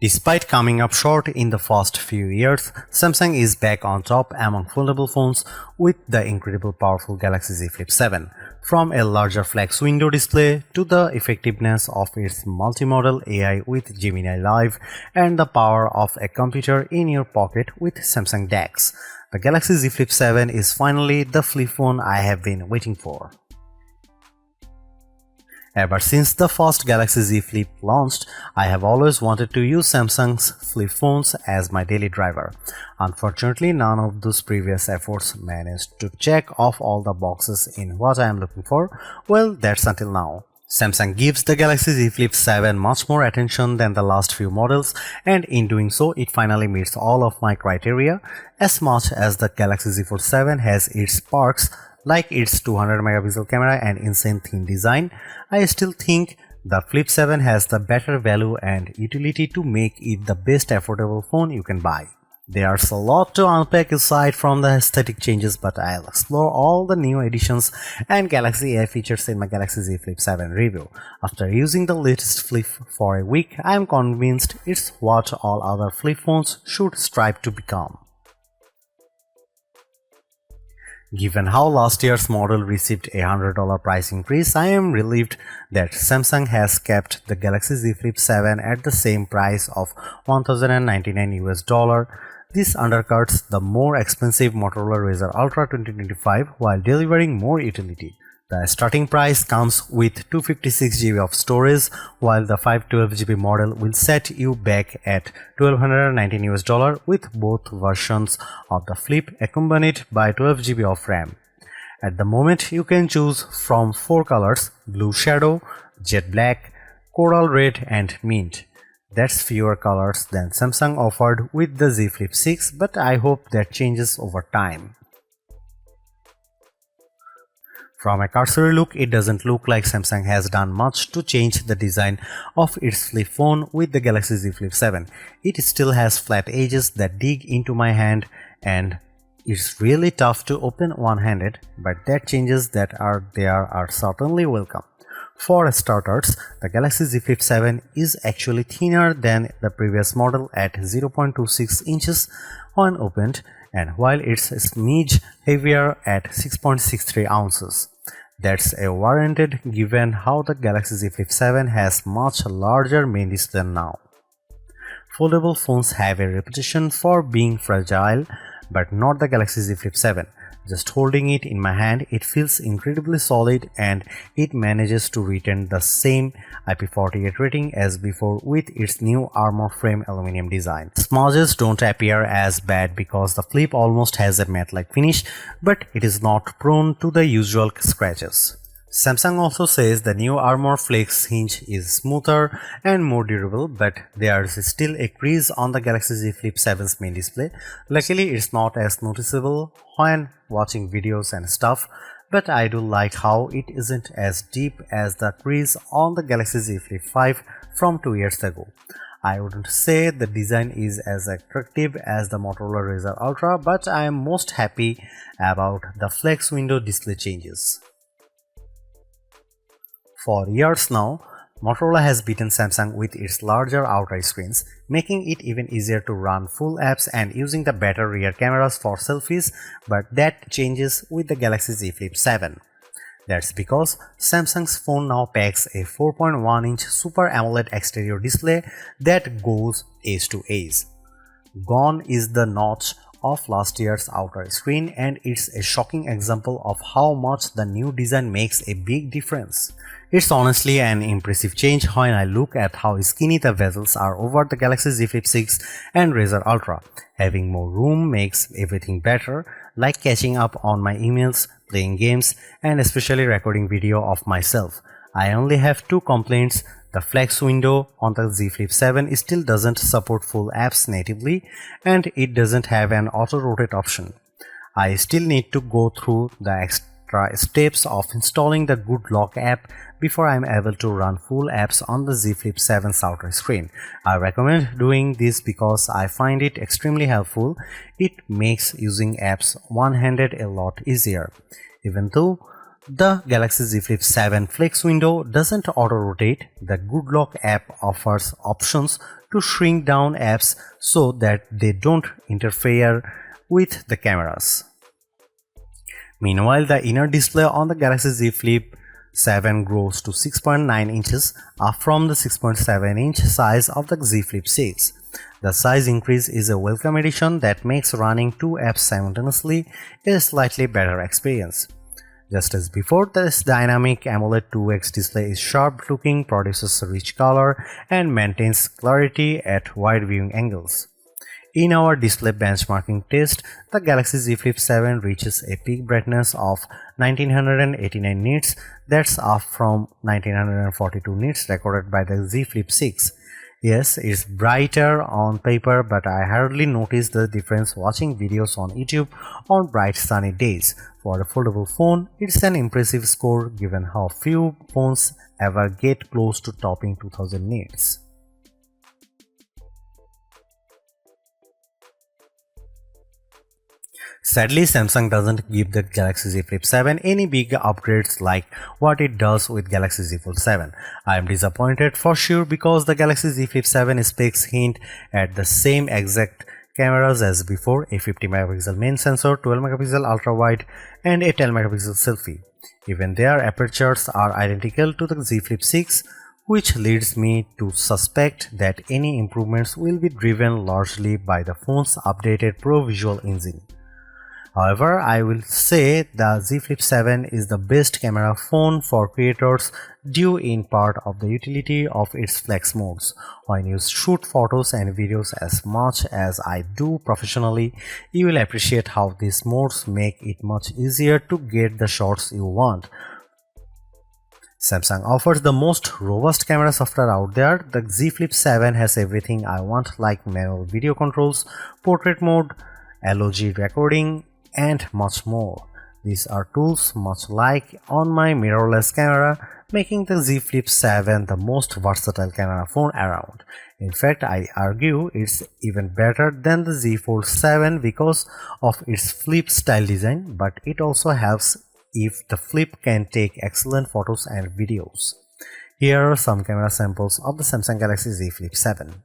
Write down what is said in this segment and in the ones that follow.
Despite coming up short in the first few years, Samsung is back on top among foldable phones with the incredible powerful Galaxy Z Flip 7. From a larger flex window display to the effectiveness of its multimodal AI with Gemini Live and the power of a computer in your pocket with Samsung DeX, the Galaxy Z Flip 7 is finally the flip phone I have been waiting for. Ever since the first Galaxy Z Flip launched, I have always wanted to use Samsung's flip phones as my daily driver. Unfortunately, none of those previous efforts managed to check off all the boxes in what I am looking for. Well, that's until now. Samsung gives the Galaxy Z Flip 7 much more attention than the last few models, and in doing so, it finally meets all of my criteria. As much as the Galaxy Z Fold 7 has its perks, like its 200 megapixel camera and insane thin design, I still think the Flip 7 has the better value and utility to make it the best affordable phone you can buy. There's a lot to unpack aside from the aesthetic changes, but I'll explore all the new additions and Galaxy AI features in my Galaxy Z Flip 7 review. After using the latest Flip for a week, I am convinced it's what all other flip phones should strive to become. Given how last year's model received a $100 price increase, I am relieved that Samsung has kept the Galaxy Z Flip 7 at the same price of $1,099 US. This undercuts the more expensive Motorola Razr Ultra 2025 while delivering more utility. The starting price comes with 256 GB of storage, while the 512 GB model will set you back at $1,219 US with both versions of the Flip accompanied by 12 GB of RAM. At the moment, you can choose from 4 colors: Blue Shadow, Jet Black, Coral Red and Mint. That's fewer colors than Samsung offered with the Z Flip 6, but I hope that changes over time. From a cursory look, it doesn't look like Samsung has done much to change the design of its flip phone with the Galaxy Z Flip 7. It still has flat edges that dig into my hand, and it's really tough to open one-handed, but that changes that are there are certainly welcome. For starters, the Galaxy Z Flip 7 is actually thinner than the previous model at 0.26 inches when opened, and while it's a smidge heavier at 6.63 ounces. That's a warranted given how the Galaxy Z Flip 7 has much larger main display now. Foldable phones have a reputation for being fragile, but not the Galaxy Z Flip 7. Just holding it in my hand, it feels incredibly solid and it manages to retain the same IP48 rating as before with its new armor frame aluminum design. Smudges don't appear as bad because the Flip almost has a matte-like finish, but it is not prone to the usual scratches. Samsung also says the new armor flex hinge is smoother and more durable, but there's still a crease on the Galaxy Z Flip 7's main display. Luckily, it's not as noticeable when watching videos and stuff, but I do like how it isn't as deep as the crease on the Galaxy Z Flip 5 from 2 years ago. I wouldn't say the design is as attractive as the Motorola Razr Ultra, but I am most happy about the flex window display changes. For years now, Motorola has beaten Samsung with its larger outer screens, making it even easier to run full apps and using the better rear cameras for selfies, but that changes with the Galaxy Z Flip 7. That's because Samsung's phone now packs a 4.1-inch Super AMOLED exterior display that goes edge to edge. Gone is the notch of last year's outer screen, and it's a shocking example of how much the new design makes a big difference. It's honestly an impressive change when I look at how skinny the bezels are over the Galaxy Z Flip 6 and Razr Ultra. Having more room makes everything better, like catching up on my emails, playing games, and especially recording video of myself. I only have 2 complaints. The flex window on the Z Flip 7 still doesn't support full apps natively, and it doesn't have an auto-rotate option. I still need to go through the extra steps of installing the Good Lock app before I am able to run full apps on the Z Flip 7's outer screen. I recommend doing this because I find it extremely helpful. It makes using apps one-handed a lot easier. Even though the Galaxy Z Flip 7 flex window doesn't auto-rotate, the Good Lock app offers options to shrink down apps so that they don't interfere with the cameras. Meanwhile, the inner display on the Galaxy Z Flip 7 grows to 6.9 inches, up from the 6.7-inch size of the Z Flip 6. The size increase is a welcome addition that makes running two apps simultaneously a slightly better experience. Just as before, this dynamic AMOLED 2X display is sharp looking, produces rich color, and maintains clarity at wide viewing angles. In our display benchmarking test, the Galaxy Z Flip 7 reaches a peak brightness of 1989 nits, that's up from 1942 nits recorded by the Z Flip 6. Yes, it's brighter on paper, but I hardly notice the difference watching videos on YouTube on bright sunny days. For a foldable phone, it's an impressive score given how few phones ever get close to topping 2000 nits. Sadly, Samsung doesn't give the Galaxy Z Flip 7 any big upgrades like what it does with Galaxy Z Fold 7. I am disappointed for sure because the Galaxy Z Flip 7 specs hint at the same exact cameras as before, a 50 megapixel main sensor, 12 megapixel ultra wide and a 10 megapixel selfie. Even their apertures are identical to the Z Flip 6, which leads me to suspect that any improvements will be driven largely by the phone's updated Pro Visual engine. However, I will say the Z Flip 7 is the best camera phone for creators due in part of the utility of its flex modes. When you shoot photos and videos as much as I do professionally, you will appreciate how these modes make it much easier to get the shots you want. Samsung offers the most robust camera software out there. The Z Flip 7 has everything I want like manual video controls, portrait mode, LOG recording, and much more. These are tools much like on my mirrorless camera, making the Z Flip 7 the most versatile camera phone around. In fact, I argue it's even better than the Z Fold 7 because of its flip style design, but it also helps if the Flip can take excellent photos and videos. Here are some camera samples of the Samsung Galaxy Z Flip 7.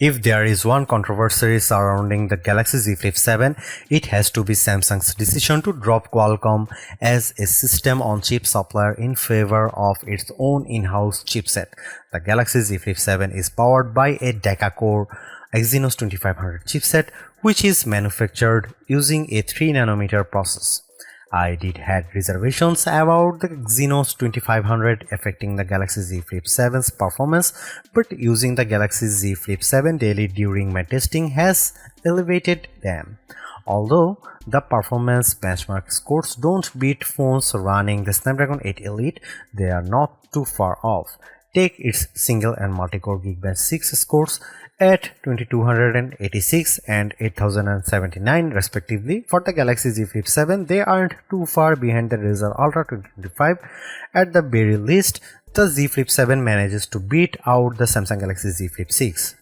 If there is one controversy surrounding the Galaxy Z Flip 7, it has to be Samsung's decision to drop Qualcomm as a system-on-chip supplier in favor of its own in-house chipset. The Galaxy Z Flip 7 is powered by a deca-core Exynos 2500 chipset, which is manufactured using a 3nm process. I did had reservations about the Exynos 2500 affecting the Galaxy Z Flip 7's performance, but using the Galaxy Z Flip 7 daily during my testing has elevated them. Although the performance benchmark scores don't beat phones running the Snapdragon 8 Elite, they are not too far off. Take its single and multi-core Geekbench 6 scores at 2286 and 8079 respectively. For the Galaxy Z Flip 7, they aren't too far behind the Razr Ultra 2025. At the very least, the Z Flip 7 manages to beat out the Samsung Galaxy Z Flip 6.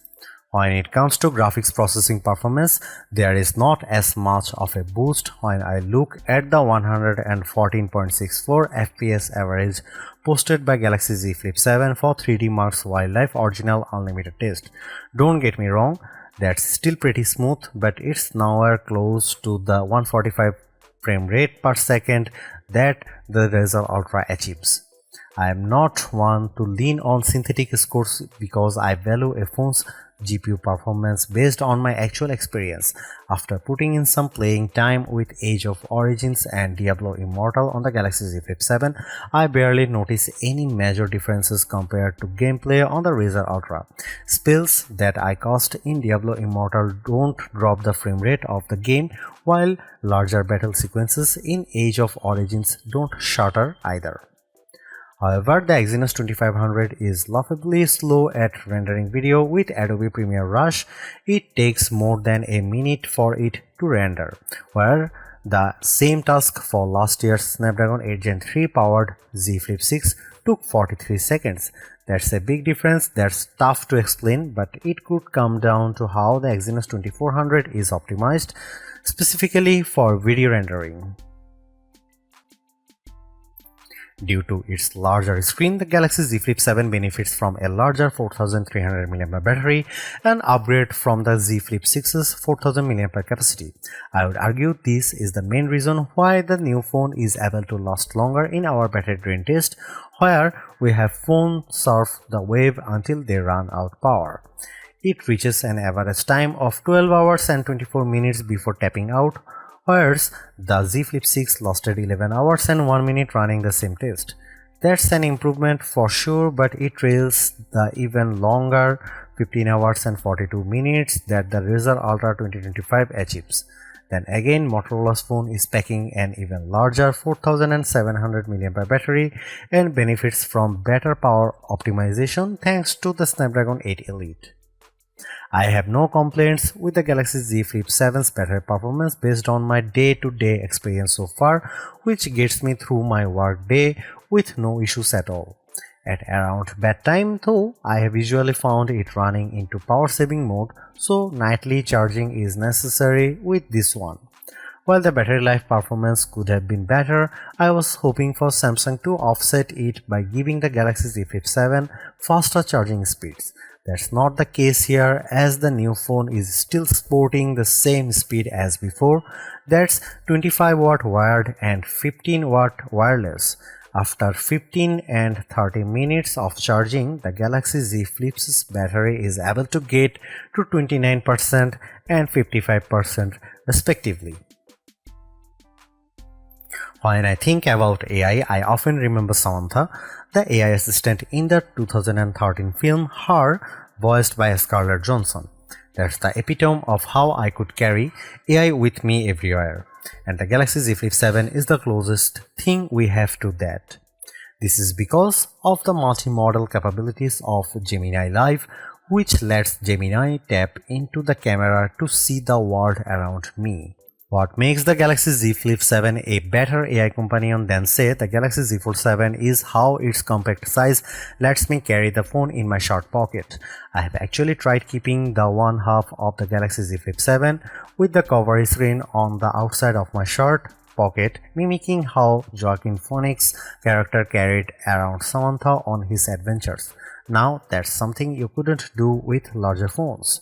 When it comes to graphics processing performance, there is not as much of a boost when I look at the 114.64 FPS average posted by Galaxy Z Flip 7 for 3D Mark's Wildlife Original Unlimited test. Don't get me wrong, that's still pretty smooth, but it's nowhere close to the 145 frame rate per second that the Razr Ultra achieves. I am not one to lean on synthetic scores because I value a phone's GPU performance based on my actual experience. After putting in some playing time with Age of Origins and Diablo Immortal on the Galaxy Z Flip 7, I barely notice any major differences compared to gameplay on the Razr Ultra. Spells that I cast in Diablo Immortal don't drop the frame rate of the game, while larger battle sequences in Age of Origins don't shatter either. However, the Exynos 2500 is laughably slow at rendering video. With Adobe Premiere Rush, it takes more than a minute for it to render, where the same task for last year's Snapdragon 8 Gen 3 powered Z Flip 6 took 43 seconds. That's a big difference that's tough to explain, but it could come down to how the Exynos 2400 is optimized specifically for video rendering. Due to its larger screen, the Galaxy Z Flip 7 benefits from a larger 4300 mAh battery, an upgrade from the Z Flip 6's 4000 mAh capacity. I would argue this is the main reason why the new phone is able to last longer in our battery drain test, where we have phones surf the wave until they run out power. It reaches an average time of 12 hours and 24 minutes before tapping out, whereas the Z Flip 6 lasted 11 hours and 1 minute running the same test. That's an improvement for sure, but it trails the even longer 15 hours and 42 minutes that the Razr Ultra 2025 achieves. Then again, Motorola's phone is packing an even larger 4700 mAh battery and benefits from better power optimization thanks to the Snapdragon 8 Elite. I have no complaints with the Galaxy Z Flip 7's battery performance based on my day-to-day experience so far, which gets me through my work day with no issues at all. At around bedtime though, I have usually found it running into power saving mode, so nightly charging is necessary with this one. While the battery life performance could have been better, I was hoping for Samsung to offset it by giving the Galaxy Z Flip 7 faster charging speeds. That's not the case here, as the new phone is still sporting the same speed as before. That's 25 watt wired and 15 watt wireless. After 15 and 30 minutes of charging, the Galaxy Z Flip's battery is able to get to 29% and 55% respectively. When I think about AI, I often remember Samantha, the AI assistant in the 2013 film Her, voiced by Scarlett Johansson. That's the epitome of how I could carry AI with me everywhere, and the Galaxy Z Flip 7 is the closest thing we have to that. This is because of the multi-modal capabilities of Gemini Live, which lets Gemini tap into the camera to see the world around me. What makes the Galaxy Z Flip 7 a better AI companion than say the Galaxy Z Fold 7 is how its compact size lets me carry the phone in my short pocket. I have actually tried keeping the one half of the Galaxy Z Flip 7 with the cover screen on the outside of my shirt pocket, mimicking how Joaquin Phoenix's character carried around Samantha on his adventures. Now that's something you couldn't do with larger phones.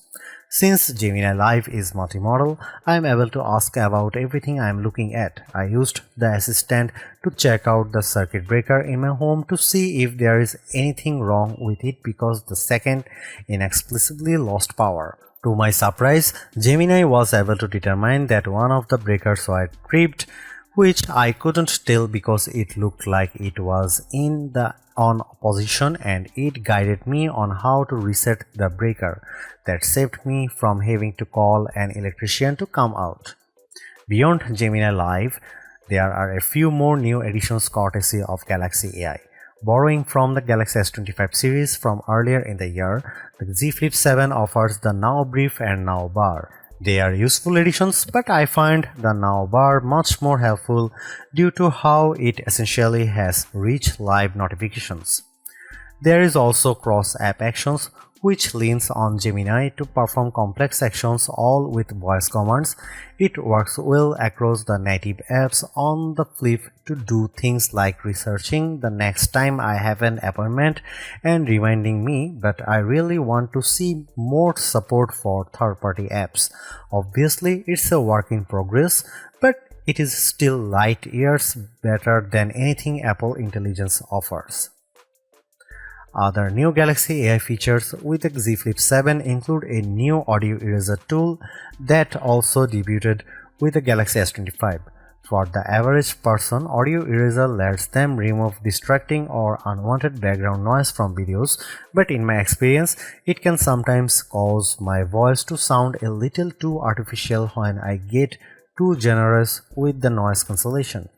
Since Gemini Live is multimodal, I am able to ask about everything I am looking at. I used the assistant to check out the circuit breaker in my home to see if there is anything wrong with it because the second inexplicably lost power. To my surprise, Gemini was able to determine that one of the breakers were tripped, which I couldn't tell because it looked like it was in the on position, and it guided me on how to reset the breaker. That saved me from having to call an electrician to come out. Beyond Gemini Live, there are a few more new additions courtesy of Galaxy AI. Borrowing from the Galaxy S25 series from earlier in the year, the Z Flip 7 offers the Now Brief and Now Bar. They are useful additions, but I find the Now Bar much more helpful due to how it essentially has rich live notifications. There is also cross-app actions, which leans on Gemini to perform complex actions all with voice commands. It works well across the native apps on the Flip to do things like researching the next time I have an appointment and reminding me, but I really want to see more support for third-party apps. Obviously, it's a work in progress, but it is still light years better than anything Apple Intelligence offers. Other new Galaxy AI features with the Z Flip 7 include a new audio eraser tool that also debuted with the Galaxy S25. For the average person, audio eraser lets them remove distracting or unwanted background noise from videos, but in my experience, it can sometimes cause my voice to sound a little too artificial when I get too generous with the noise cancellation.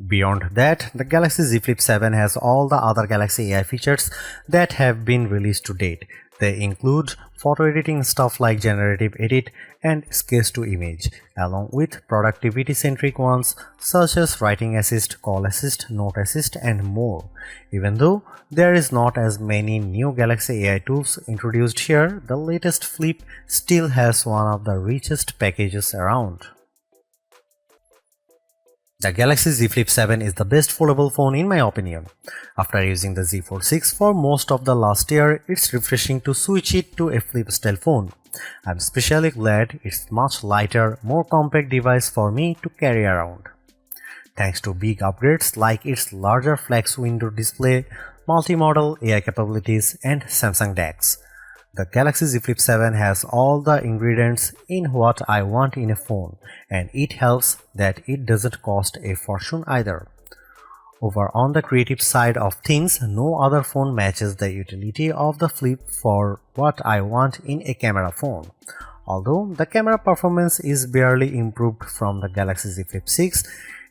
Beyond that, the Galaxy Z Flip 7 has all the other Galaxy AI features that have been released to date. They include photo editing stuff like generative edit and sketch to image, along with productivity-centric ones such as writing assist, call assist, note assist, and more. Even though there is not as many new Galaxy AI tools introduced here, the latest Flip still has one of the richest packages around. The Galaxy Z Flip 7 is the best foldable phone in my opinion. After using the Z Fold 6 for most of the last year, it's refreshing to switch it to a flip-style phone. I'm especially glad it's much lighter, more compact device for me to carry around. Thanks to big upgrades like its larger flex window display, multi-modal AI capabilities, and Samsung DeX. The Galaxy Z Flip 7 has all the ingredients in what I want in a phone, and it helps that it doesn't cost a fortune either. Over on the creative side of things, no other phone matches the utility of the Flip for what I want in a camera phone. Although the camera performance is barely improved from the Galaxy Z Flip 6,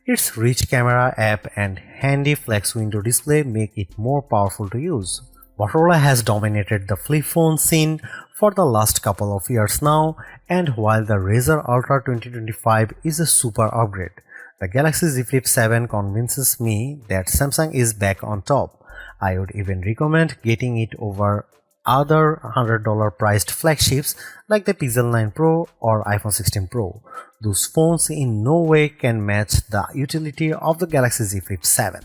its rich camera app and handy flex window display make it more powerful to use. Motorola has dominated the flip phone scene for the last couple of years now, and while the Razr Ultra 2025 is a super upgrade, the Galaxy Z Flip 7 convinces me that Samsung is back on top. I would even recommend getting it over other $100 priced flagships like the Pixel 9 Pro or iPhone 16 Pro. Those phones in no way can match the utility of the Galaxy Z Flip 7.